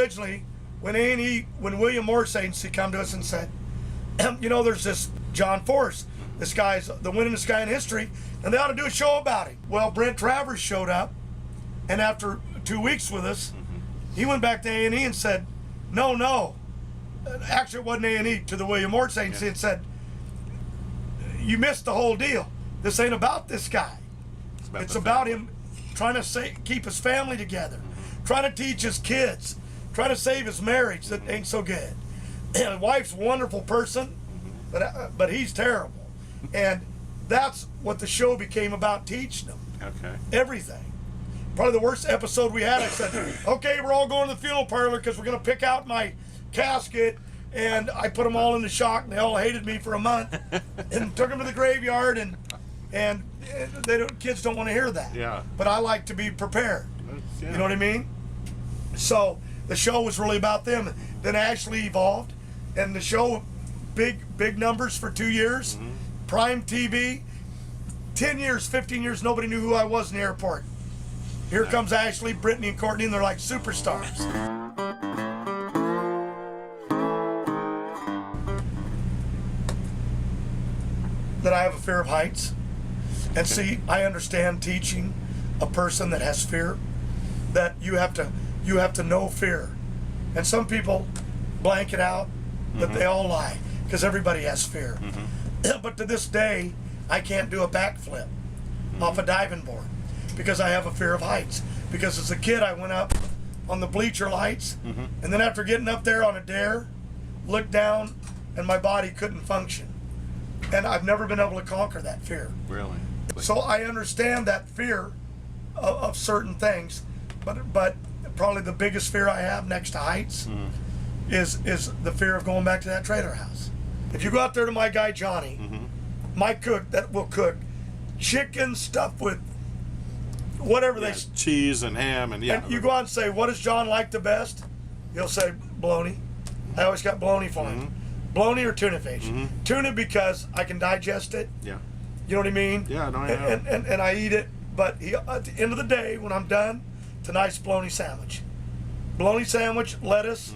originally, when when William Morris Agency come to us and said, you know, there's this John Force, this guy's the winningest guy in history, and they ought to do a show about him. Well, Brent Travers showed up, and after 2 weeks with us, he went back to A&E and said, no. Actually, it wasn't A&E, to the William Morris Agency, and said, you missed the whole deal. This ain't about this guy. It's about him trying to keep his family together, trying to teach his kids, trying to save his marriage that ain't so good. His wife's a wonderful person, but he's terrible. And that's what the show became about, teaching them. Okay. Everything. Probably the worst episode we had, I said, okay, we're all going to the funeral parlor because we're going to pick out my casket. And I put them all into shock, and they all hated me for a month, and took them to the graveyard, and kids don't want to hear that. Yeah. But I like to be prepared. Yeah. You know what I mean? So the show was really about them. Then Ashley evolved, and the show, big numbers for 2 years, prime TV, 10 years, 15 years, nobody knew who I was in the airport. Here comes Ashley, Brittany, and Courtney, and they're like superstars. That I have a fear of heights. And see, I understand teaching a person that has fear, that you have to know fear. And some people blank it out, but they all lie, because everybody has fear. But to this day, I can't do a backflip off a diving board because I have a fear of heights. Because as a kid, I went up on the bleacher lights, and then after getting up there on a dare, looked down, and my body couldn't function. And I've never been able to conquer that fear. Really? So I understand that fear of certain things, but probably the biggest fear I have next to heights is the fear of going back to that trailer house. If you go out there to my guy Johnny, my cook that will cook chicken stuffed with whatever they cheese and ham and and you go out and say, what does John like the best? He'll say bologna. I always got bologna for him. Bologna or tuna fish. Tuna because I can digest it. Yeah. You know what I mean? Yeah, no, I know. And I eat it, but at the end of the day, when I'm done, it's a nice bologna sandwich. Bologna sandwich, lettuce,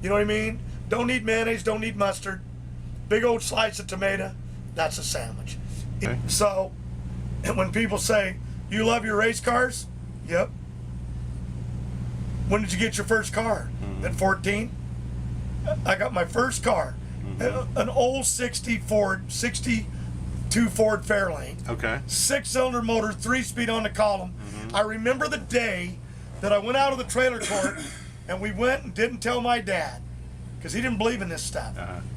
you know what I mean? Don't need mayonnaise, don't need mustard. Big old slice of tomato, that's a sandwich. Okay. So, and when people say, you love your race cars? Yep. When did you get your first car? At 14? I got my first car, an old 62 Ford Fairlane. Okay. 6-cylinder motor, 3-speed on the column. I remember the day that I went out of the trailer court and we went and didn't tell my dad because he didn't believe in this stuff.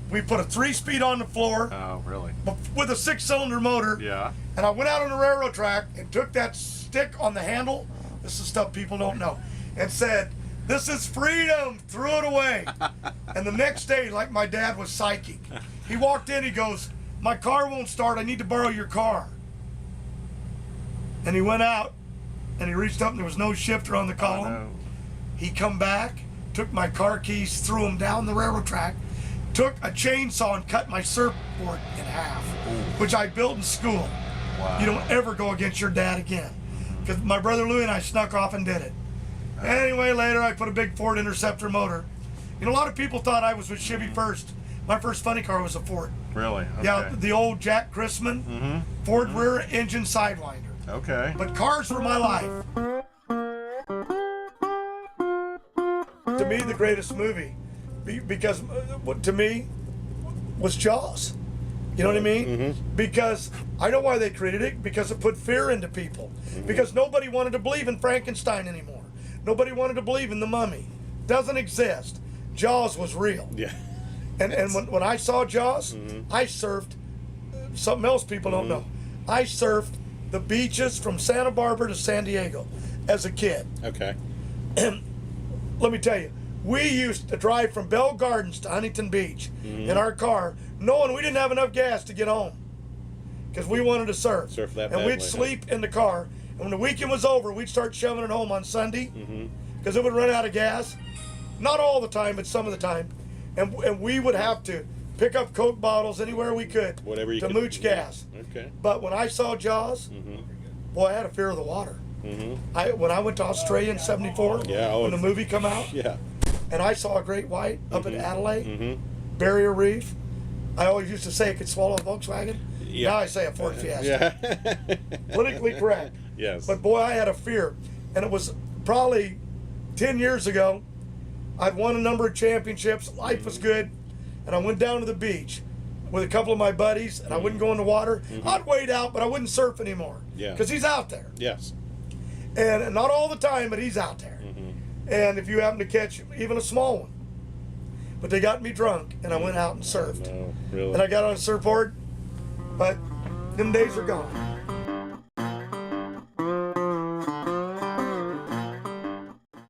We put a 3-speed on the floor. Oh, really? With a 6-cylinder motor. Yeah. And I went out on the railroad track and took that stick on the handle. This is stuff people don't know. And said, "This is freedom," threw it away. And the next day, like my dad was psychic. He walked in, he goes, "My car won't start, I need to borrow your car." And he went out and he reached up and there was no shifter on the column. Oh, no. He come back, took my car keys, threw them down the railroad track, took a chainsaw and cut my surfboard in half, which I built in school. Wow. You don't ever go against your dad again. Because my brother Louie and I snuck off and did it. Anyway, later I put a big Ford Interceptor motor. You know, a lot of people thought I was with Chevy first. My first funny car was a Ford. Really? Okay. Yeah, the old Jack Christman Ford rear engine Sidewinder. Okay. But cars were my life. To me, the greatest movie, because what to me was Jaws. You know what I mean? Because I know why they created it, because it put fear into people. Because nobody wanted to believe in Frankenstein anymore. Nobody wanted to believe in the Mummy. Doesn't exist. Jaws was real. Yeah. And when I saw Jaws, I surfed something else people don't know. I surfed the beaches from Santa Barbara to San Diego as a kid. Okay. And let me tell you, we used to drive from Bell Gardens to Huntington Beach in our car, knowing we didn't have enough gas to get home because we wanted to surf. Surf that and bad we'd way, sleep in the car. And when the weekend was over, we'd start shoving it home on Sunday because it would run out of gas. Not all the time, but some of the time. And we would have to pick up Coke bottles anywhere we could Whatever you to could, mooch gas. Okay. But when I saw Jaws, boy, I had a fear of the water. When I went to Australia in '74, Yeah, when the movie come out, Yeah. and I saw a great white up in Adelaide, Mm-hmm. Barrier Reef. I always used to say it could swallow a Volkswagen. Yeah. Now I say a Ford Fiesta. Yeah. Politically correct. Yes. But boy, I had a fear. And it was probably 10 years ago. I'd won a number of championships. Life was good. And I went down to the beach with a couple of my buddies, and I wouldn't go in the water. I'd wade out, but I wouldn't surf anymore. Yeah. Because he's out there. Yes. And not all the time, but he's out there. And if you happen to catch even a small one. But they got me drunk, and I went out and surfed. No, really. And I got on a surfboard, but them days are gone.